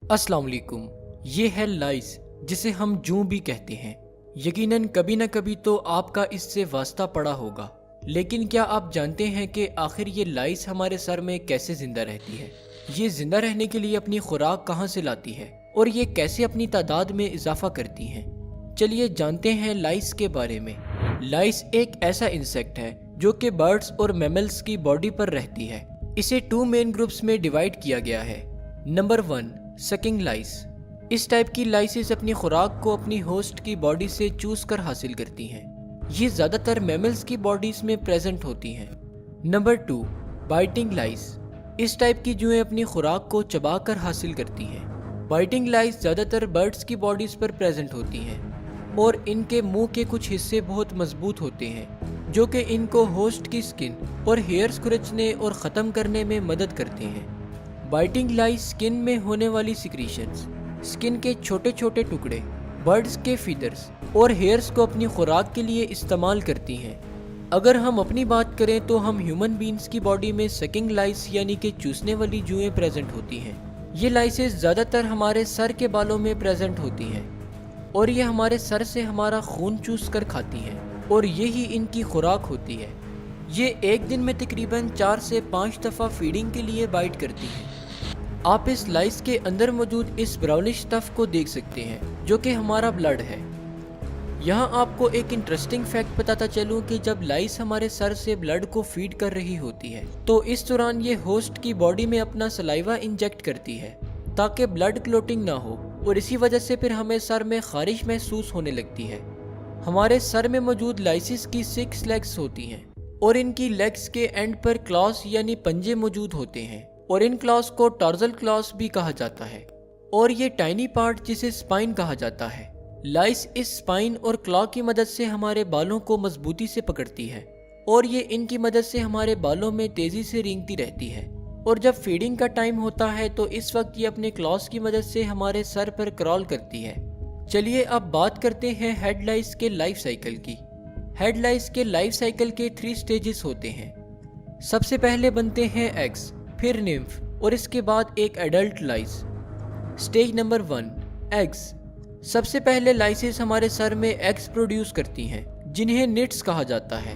अस्सलाम वालेकुम। ये है लाइस, जिसे हम जूं भी कहते हैं। यकीनन कभी न कभी तो आपका इससे वास्ता पड़ा होगा, लेकिन क्या आप जानते हैं कि आखिर ये लाइस हमारे सर में कैसे जिंदा रहती है? ये जिंदा रहने के लिए अपनी खुराक कहाँ से लाती है और ये कैसे अपनी तादाद में इजाफा करती हैं? चलिए जानते हैं लाइस के बारे में। लाइस एक ऐसा इंसेक्ट है जो कि बर्ड्स और मैमल्स की बॉडी पर रहती है। इसे 2 मेन ग्रुप्स में डिवाइड किया गया है। नंबर 1, सकिंग लाइस। इस टाइप की लाइसेस अपनी खुराक को अपनी होस्ट की बॉडी से चूस कर हासिल करती हैं। ये ज्यादातर मैमल्स की बॉडीज में प्रेजेंट होती हैं। नंबर 2, बाइटिंग लाइस। इस टाइप की जुएं अपनी खुराक को चबा कर हासिल करती हैं। बाइटिंग लाइस ज्यादातर बर्ड्स की बॉडीज पर प्रेजेंट होती हैं और इनके मुंह के कुछ हिस्से बहुत मजबूत होते हैं जो कि इनको होस्ट की स्किन और हेयर्स खुरचने और ख़त्म करने में मदद करते हैं। बाइटिंग लाइस स्किन में होने वाली सिक्रीशंस, स्किन के छोटे छोटे टुकड़े, बर्ड्स के फीदर्स और हेयर्स को अपनी खुराक के लिए इस्तेमाल करती हैं। अगर हम अपनी बात करें तो हम ह्यूमन बींग्स की बॉडी में सकिंग लाइस यानी कि चूसने वाली जुएं प्रेजेंट होती हैं। ये लाइसेस ज़्यादातर हमारे सर के बालों में प्रेजेंट होती हैं और ये हमारे सर से हमारा खून चूस कर खाती हैं और यही इनकी खुराक होती है। ये एक दिन में तकरीबन 4 से 5 दफ़ा फीडिंग के लिए बाइट करती हैं। आप इस लाइस के अंदर मौजूद इस ब्राउनिश स्टफ को देख सकते हैं जो कि हमारा ब्लड है। यहाँ आपको एक इंटरेस्टिंग फैक्ट बताता चलूँ कि जब लाइस हमारे सर से ब्लड को फीड कर रही होती है तो इस दौरान ये होस्ट की बॉडी में अपना सलाइवा इंजेक्ट करती है ताकि ब्लड क्लोटिंग ना हो और इसी वजह से फिर हमें सर में खारिश महसूस होने लगती है। हमारे सर में मौजूद लाइसिस की 6 लेग्स होती हैं और इनकी लेग्स के एंड पर क्लॉस यानी पंजे मौजूद होते हैं और इन क्लॉस को टॉर्जल क्लॉस भी कहा जाता है और ये टाइनी पार्ट जिसे स्पाइन कहा जाता है। लाइस इस स्पाइन और क्लॉ की मदद से हमारे बालों को मजबूती से पकड़ती है और ये इनकी मदद से हमारे बालों में तेजी से रेंगती रहती है और जब फीडिंग का टाइम होता है तो इस वक्त ये अपने क्लॉस की मदद से हमारे सर पर क्रॉल करती है। चलिए अब बात करते हैं हेड लाइस के लाइफ साइकिल की। हेड लाइस के लाइफ साइकिल के 3 स्टेजेस होते हैं। सबसे पहले बनते हैं एग्स, फिर निम्फ और इसके बाद एक adult lice. Stage number 1, eggs. सबसे पहले लाइसेस हमारे सर में एग्स प्रोड्यूस करती हैं जिन्हें निट्स कहा जाता है।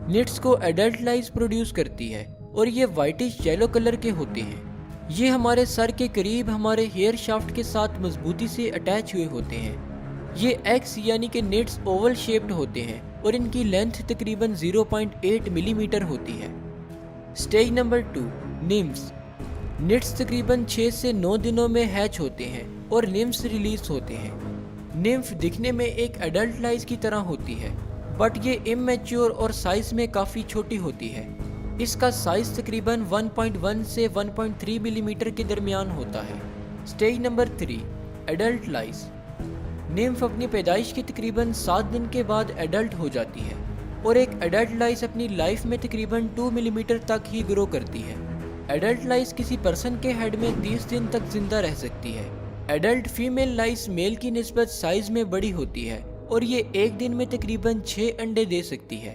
निट्स को एडल्ट लाइस प्रोड्यूस करती है और ये वाइटिश येलो कलर के होते हैं। ये हमारे सर के करीब हमारे हेयर शाफ्ट के साथ मजबूती से अटैच हुए होते हैं। ये एग्स यानी कि निट्स ओवल शेप्ड होते हैं और इनकी लेंथ तकरीबन 0.8 मिलीमीटर होती है। Stage number 2, निम्फ्स। निट्स तकरीबन 6 से 9 दिनों में हैच होते हैं और निम्फ्स रिलीज होते हैं। निम्फ दिखने में एक एडल्ट लाइस की तरह होती है बट ये इमैच्योर और साइज में काफ़ी छोटी होती है। इसका साइज तकरीबन 1.1 से 1.3 मिलीमीटर के दरमियान होता है। स्टेज नंबर 3, एडल्ट लाइस। निम्फ अपनी पैदाइश के तकरीबन 7 दिन के बाद एडल्ट हो जाती है और एक एडल्ट लाइस अपनी लाइफ में तकरीबन 2 मिलीमीटर तक ही ग्रो करती है। एडल्ट लाइस किसी पर्सन के हेड में 30 दिन तक जिंदा रह सकती है। एडल्ट फीमेल लाइस मेल की निस्बत साइज में बड़ी होती है और ये एक दिन में तकरीबन 6 अंडे दे सकती है।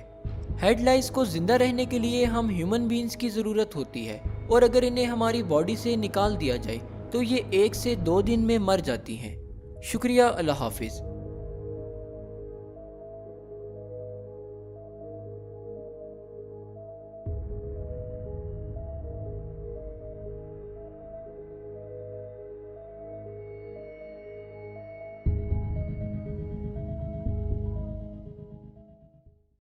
हेड लाइस को जिंदा रहने के लिए हम ह्यूमन बींग्स की ज़रूरत होती है और अगर इन्हें हमारी बॉडी से निकाल दिया जाए तो ये 1 से 2 दिन में मर जाती हैं। शुक्रिया, अल्लाह हाफिज़।